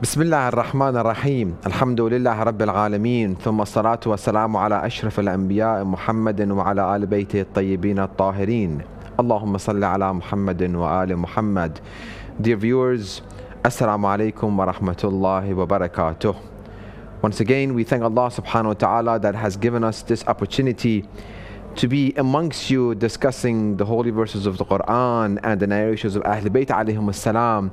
بسم الله الرحمن الرحيم الحمد لله رب العالمين ثم الصلاة والسلام على أشرف الأنبياء محمد وعلى آل بيته الطيبين الطاهرين اللهم صل على محمد وآل محمد. Dear viewers, Assalamu alaikum wa rahmatullahi wa barakatuh. Once again, we thank Allah subhanahu wa ta'ala that has given us this opportunity to be amongst you discussing the holy verses of the Quran and the narrations of Ahl Bayt alayhim as-salam,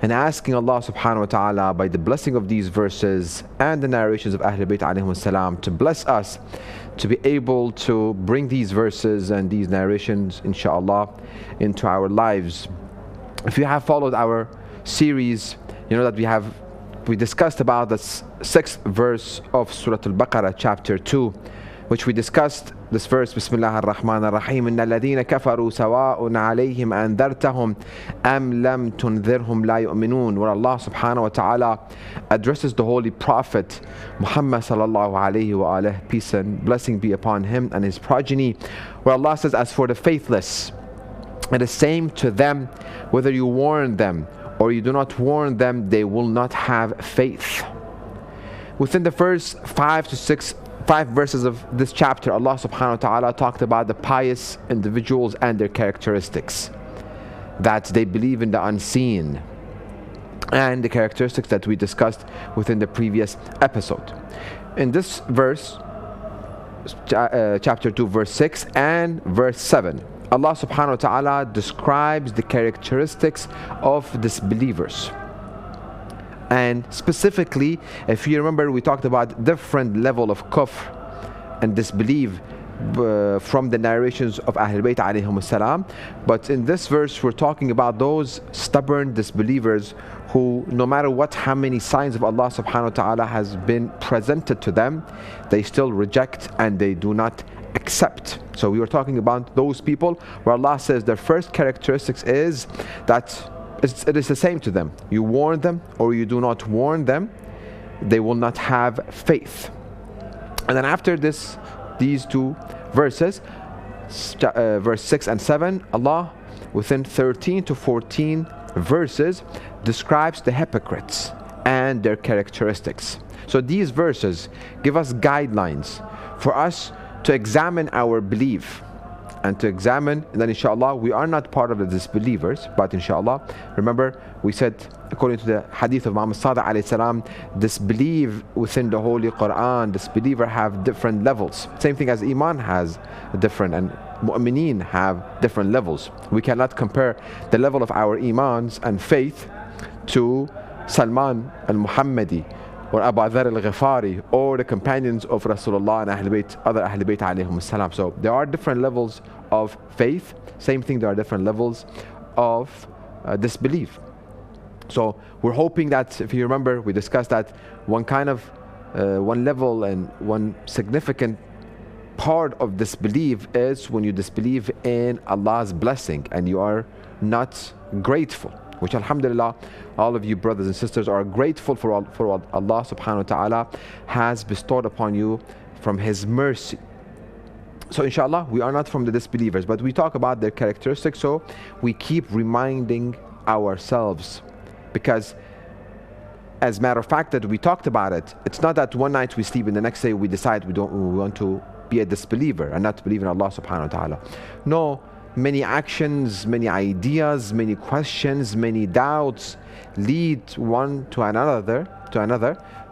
and asking Allah subhanahu wa ta'ala by the blessing of these verses and the narrations of Ahl Bayt alayhim as-salam to bless us to be able to bring these verses and these narrations inshallah into our lives. If you have followed our series, you know that we discussed about the 6th verse of Surah Al-Baqarah chapter 2, which we discussed this verse, Bismillah ar-Rahman ar-Rahim, إِنَّ الَّذِينَ كَفَرُوا سَوَاءٌ عَلَيْهِمْ أَنذَرْتَهُمْ أَمْ لَمْ تُنذِرْهُمْ لَا يُؤْمِنُونَ, where Allah subhanahu wa ta'ala addresses the Holy Prophet Muhammad sallallahu alayhi wa alihi, peace and blessing be upon him and his progeny, where Allah says, as for the faithless, it is same to them whether you warn them or you do not warn them, they will not have faith. Within the first 5 verses of this chapter, Allah subhanahu wa ta'ala talked about the pious individuals and their characteristics, that they believe in the unseen, and the characteristics that we discussed within the previous episode. In this verse, chapter 2 verse 6 and verse 7, Allah subhanahu wa ta'ala describes the characteristics of disbelievers. And specifically, if you remember, we talked about different level of kufr and disbelief from the narrations of Ahl Bayt alayhim as-salam. But in this verse, we're talking about those stubborn disbelievers who, no matter how many signs of Allah subhanahu wa ta'ala has been presented to them, they still reject and they do not accept. So we were talking about those people where Allah says their first characteristics is that it is the same to them. You warn them or you do not warn them, they will not have faith. And then after these two verses, verse 6 and 7, Allah within 13 to 14 verses describes the hypocrites and their characteristics. So these verses give us guidelines for us to examine our belief and to examine that inshallah we are not part of the disbelievers, but inshallah, remember we said according to the hadith of Muhammad Sadiq alayhi salam, disbelief within the Holy Quran, disbeliever have different levels, same thing as Iman has different, and Mu'mineen have different levels. We cannot compare the level of our Imans and faith to Salman al-Muhammadi or Abu Dharr al-Ghifari or the companions of Rasulullah and other Ahl Bayt alayhim as-salam. So there are different levels of faith. Same thing, there are different levels of disbelief. So we're hoping that, if you remember, we discussed that one level and one significant part of disbelief is when you disbelieve in Allah's blessing and you are not grateful, which alhamdulillah all of you brothers and sisters are grateful for what Allah subhanahu wa ta'ala has bestowed upon you from His mercy. So inshallah we are not from the disbelievers, but we talk about their characteristics, so we keep reminding ourselves, because as a matter of fact that we talked about it, it's not that one night we sleep and the next day we decide we want to be a disbeliever and not believe in Allah subhanahu wa ta'ala. No, many actions, many ideas, many questions, many doubts lead one to another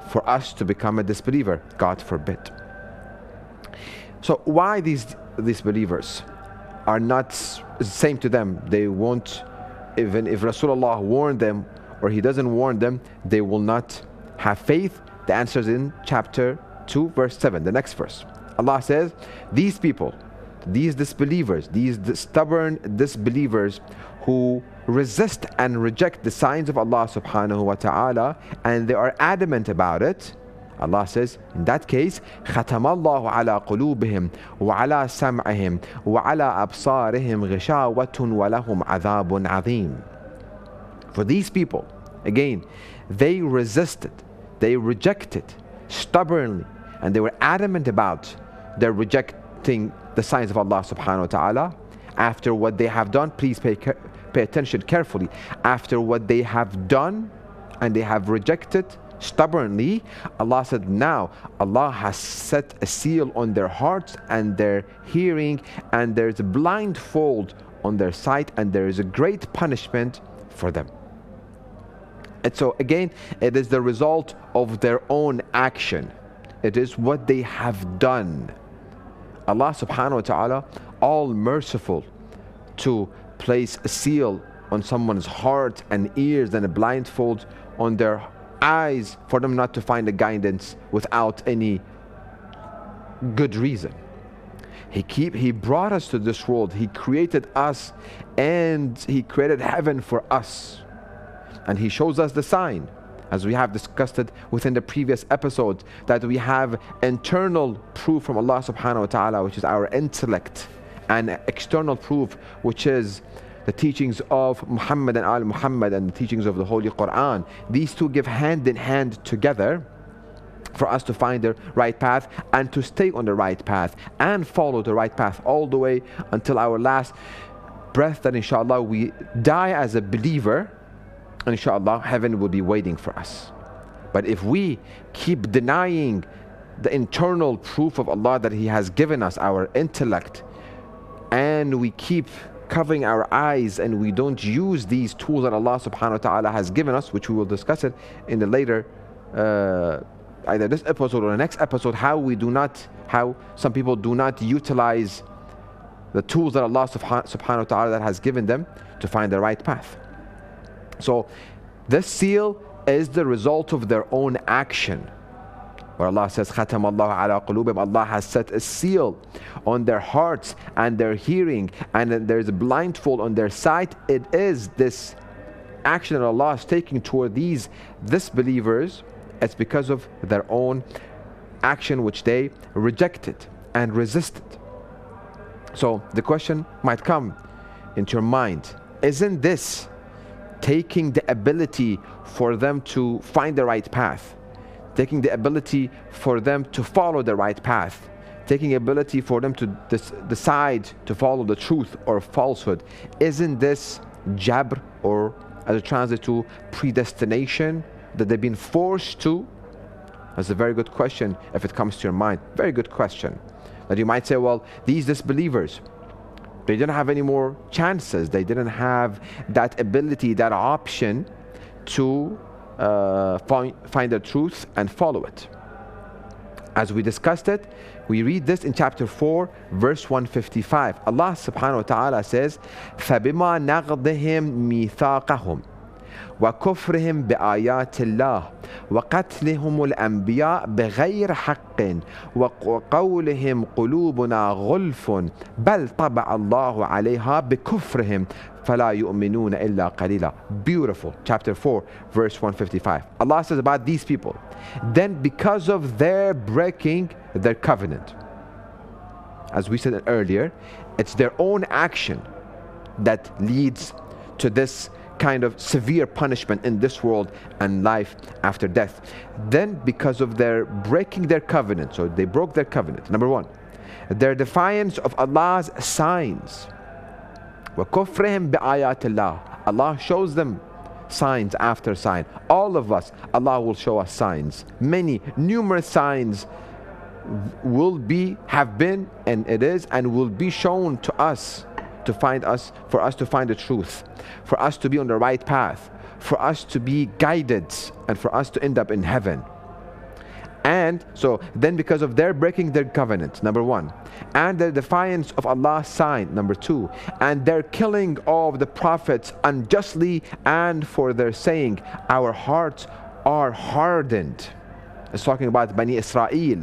for us to become a disbeliever, God forbid. So why these believers are not same to them? They won't, even if Rasulullah warned them or he doesn't warn them, they will not have faith. The answer is in chapter 2 verse 7, the next verse. Allah says, these people, these disbelievers, these stubborn disbelievers who resist and reject the signs of Allah subhanahu wa ta'ala and they are adamant about it, Allah says, in that case, ختم الله على قلوبهم وعلى سمعهم وعلى أبصارهم غشاوة ولهم عذاب عظيم. For these people, again, they resisted, they rejected stubbornly, and they were adamant about their rejecting the signs of Allah subhanahu wa ta'ala. After what they have done, please pay attention carefully. After what they have done, and they have rejected stubbornly, Allah said, now Allah has set a seal on their hearts and their hearing, and there is a blindfold on their sight, and there is a great punishment for them. And so again, it is the result of their own action. It is what they have done. Allah subhanahu wa ta'ala, all merciful, to place a seal on someone's heart and ears and a blindfold on their eyes for them not to find the guidance without any good reason. He brought us to this world. He created us, and He created heaven for us. And He shows us the sign, as we have discussed it within the previous episode, that we have internal proof from Allah subhanahu wa ta'ala, which is our intellect, and external proof, which is the teachings of Muhammad and Al Muhammad and the teachings of the Holy Quran. These two give hand in hand together for us to find the right path and to stay on the right path and follow the right path all the way until our last breath, that inshallah we die as a believer, and inshallah heaven will be waiting for us. But if we keep denying the internal proof of Allah that He has given us, our intellect, and we keep covering our eyes and we don't use these tools that Allah subhanahu wa ta'ala has given us, which we will discuss it in the later either this episode or the next episode, how some people do not utilize the tools that Allah subhanahu wa ta'ala that has given them to find the right path. So this seal is the result of their own action. Where Allah says, Khatam Allah ala qulubihim, Allah has set a seal on their hearts and their hearing, and then there's a blindfold on their sight. It is this action that Allah is taking toward these disbelievers. It's because of their own action which they rejected and resisted. So the question might come into your mind, isn't this taking the ability for them to find the right path, taking the ability for them to follow the right path, taking the ability for them to decide to follow the truth or falsehood? Isn't this jabr, or as a translate to predestination, that they've been forced to? That's a very good question if it comes to your mind. Very good question. That you might say, well, these disbelievers, they didn't have any more chances. They didn't have that ability, that option to find the truth and follow it. As we discussed it, we read this in chapter 4, verse 155. Allah subhanahu wa ta'ala says, فَبِمَا نَغْضِهِمْ مِيثَاقَهُمْ وكفرهم بآيات الله وقتلهم الأنبياء بغير حق وقولهم قلوبنا غلف بل طبع الله عليها بكفرهم فلا يؤمنون إلا قليلا. Beautiful. Chapter 4, verse 155. Allah says about these people, then because of their breaking their covenant, as we said earlier, it's their own action that leads to this kind of severe punishment in this world and life after death. Then because of their breaking their covenant, so they broke their covenant, number one, their defiance of Allah's signs, وَكُفْرِهِمْ بِآيَاتِ اللَّهِ, Allah shows them signs after sign. All of us, Allah will show us signs. Many, numerous signs will be, have been, and it is, and will be shown to us, to find us, for us to find the truth, for us to be on the right path, for us to be guided, and for us to end up in heaven. And so then because of their breaking their covenant, number one, and their defiance of Allah's sign, number two, and their killing of the prophets unjustly, and for their saying, our hearts are hardened. It's talking about Bani Israel,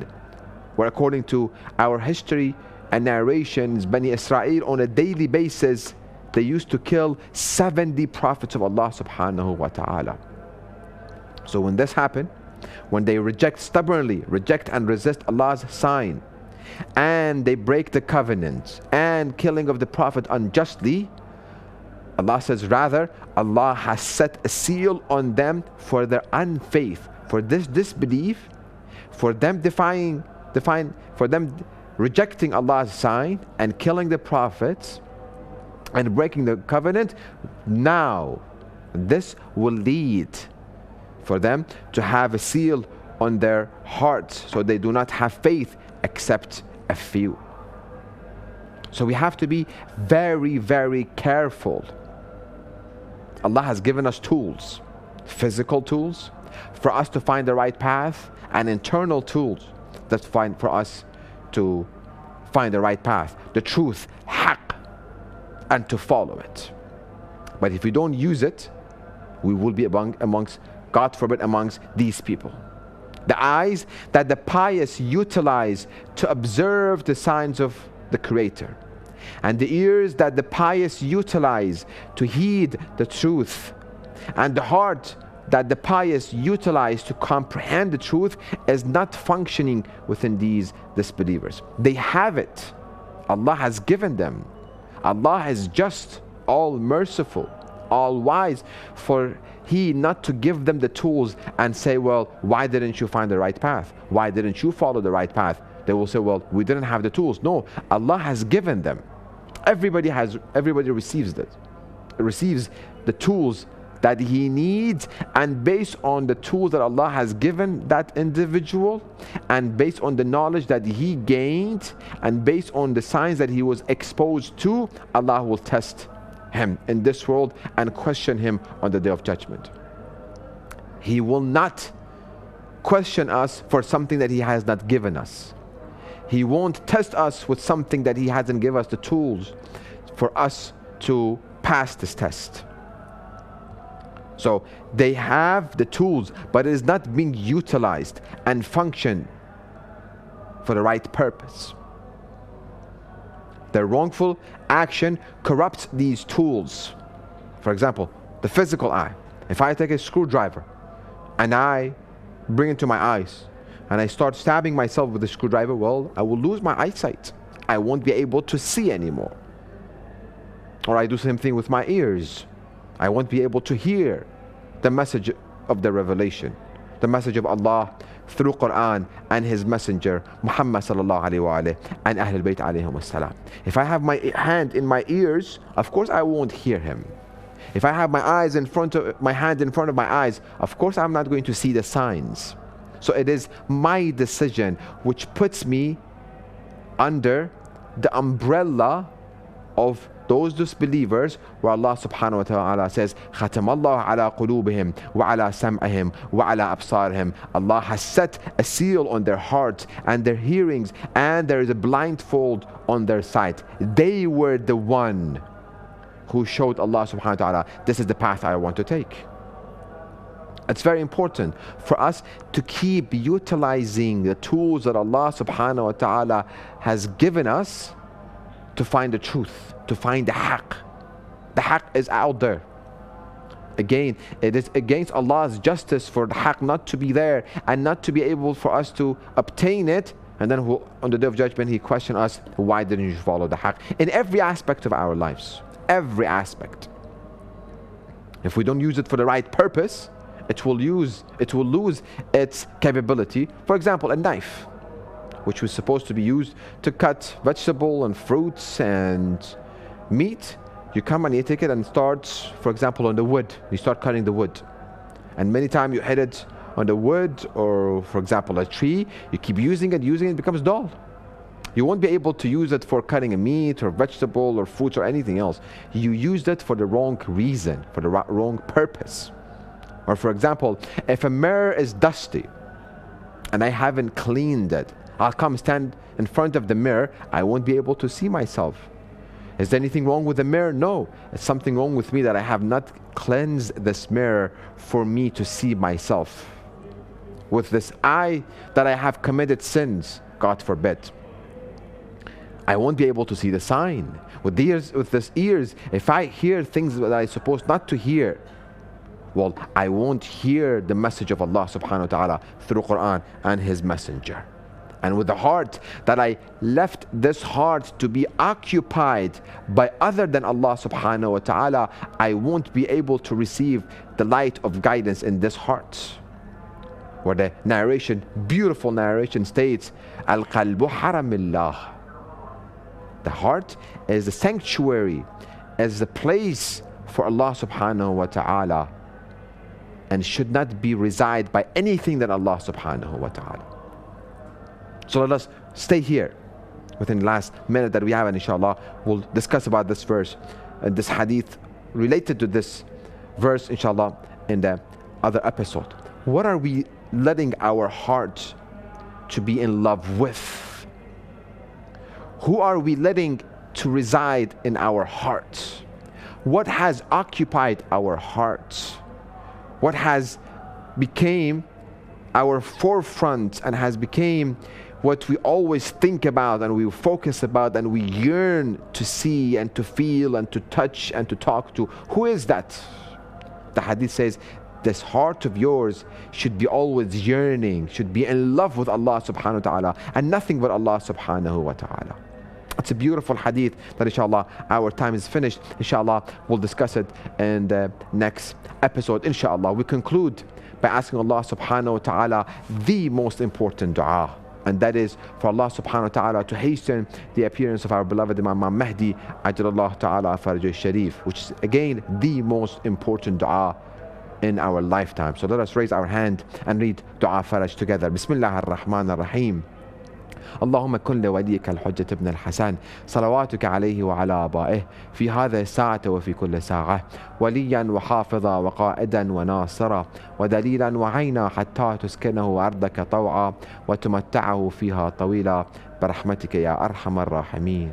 where according to our history and narrations, Bani Israel on a daily basis, they used to kill 70 prophets of Allah subhanahu wa ta'ala. So when this happened, when they stubbornly reject and resist Allah's sign, and they break the covenant and killing of the prophet unjustly, Allah says rather, Allah has set a seal on them for their unfaith, for this disbelief, for them for them rejecting Allah's sign and killing the prophets and breaking the covenant. Now this will lead for them to have a seal on their hearts, so they do not have faith except a few. So we have to be very, very careful. Allah has given us tools, physical tools for us to find the right path, and internal tools that find for us to find the right path, the truth, haqq, and to follow it. But if we don't use it, we will be amongst, God forbid, amongst these people. The eyes that the pious utilize to observe the signs of the Creator, and the ears that the pious utilize to heed the truth, and the heart that the pious utilize to comprehend the truth is not functioning within these disbelievers. They have it. Allah has given them. Allah is just, all merciful, all wise, for He not to give them the tools and say, well, why didn't you find the right path? Why didn't you follow the right path? They will say, well, we didn't have the tools. No, Allah has given them. Everybody receives the tools that he needs, and based on the tools that Allah has given that individual, and based on the knowledge that he gained, and based on the signs that he was exposed to, Allah will test him in this world and question him on the Day of Judgment. He will not question us for something that He has not given us. He won't test us with something that He hasn't given us the tools for us to pass this test. So they have the tools, but it is not being utilized and function for the right purpose. Their wrongful action corrupts these tools. For example, the physical eye. If I take a screwdriver and I bring it to my eyes and I start stabbing myself with the screwdriver, well, I will lose my eyesight. I won't be able to see anymore. Or I do the same thing with my ears. I won't be able to hear the message of the revelation, the message of Allah through Quran and His Messenger Muhammad sallallahu alaihi wa alihi and Ahlul Bayt alayhim wassalam. If I have my hand in my ears, of course I won't hear Him. If I have my hand in front of my eyes, of course I'm not going to see the signs. So it is my decision which puts me under the umbrella of those disbelievers, where Allah subhanahu wa ta'ala says, خَتَمَ اللَّهُ عَلَىٰ قُلُوبِهِمْ وَعَلَىٰ سَمْعِهِمْ وَعَلَىٰ أَبْصَارِهِمْ. Allah has set a seal on their hearts and their hearings, and there is a blindfold on their sight. They were the one who showed Allah subhanahu wa ta'ala, this is the path I want to take. It's very important for us to keep utilizing the tools that Allah subhanahu wa ta'ala has given us to find the truth, to find the haqq. The haqq is out there. Again, it is against Allah's justice for the haqq not to be there and not to be able for us to obtain it. And then on the Day of Judgment, He questions us, why didn't you follow the haqq? In every aspect of our lives, every aspect. If we don't use it for the right purpose, it will lose its capability. For example, a knife, which was supposed to be used to cut vegetable and fruits and meat. You come and you take it and start, for example, on the wood. You start cutting the wood. And many times you hit it on the wood, or for example, a tree. You keep using it, it becomes dull. You won't be able to use it for cutting a meat or vegetable or fruits or anything else. You used it for the wrong reason, for the wrong purpose. Or for example, if a mirror is dusty and I haven't cleaned it, I'll come stand in front of the mirror, I won't be able to see myself. Is there anything wrong with the mirror? No. It's something wrong with me that I have not cleansed this mirror for me to see myself. With this eye that I have committed sins, God forbid, I won't be able to see the sign. With these ears, if I hear things that I'm supposed not to hear, well, I won't hear the message of Allah subhanahu wa ta'ala through Quran and His Messenger. And with the heart, that I left this heart to be occupied by other than Allah subhanahu wa ta'ala, I won't be able to receive the light of guidance in this heart. Where the narration, beautiful narration states, Al-qalbu haramillah. The heart is the sanctuary, is the place for Allah subhanahu wa ta'ala. and should not be reside by anything than Allah subhanahu wa ta'ala. So let us stay here within the last minute that we have, and inshallah we'll discuss about this verse and this hadith related to this verse inshallah in the other episode. What are we letting our heart to be in love with? Who are we letting to reside in our heart? What has occupied our heart? What has became our forefront and has become what we always think about and we focus about and we yearn to see and to feel and to touch and to talk to? Who is that? The hadith says, this heart of yours should be always yearning, should be in love with Allah subhanahu wa ta'ala and nothing but Allah subhanahu wa ta'ala. It's a beautiful hadith that inshallah our time is finished. Inshallah we'll discuss it in the next episode. Inshallah we conclude by asking Allah subhanahu wa ta'ala the most important dua, and that is for Allah subhanahu wa ta'ala to hasten the appearance of our beloved Imam Mahdi Ajjalallahu ta'ala Farajah Sharif, which is again the most important dua in our lifetime. So let us raise our hand and read dua faraj together. Bismillah ar-Rahman ar-Rahim. اللهم كن لوليك الحجة ابن الحسن صلواتك عليه وعلى آبائه في هذه الساعة وفي كل ساعة وليا وحافظا وقائدا وناصرا ودليلا وعينا حتى تسكنه أرضك طوعا وتمتعه فيها طويلا برحمتك يا أرحم الراحمين.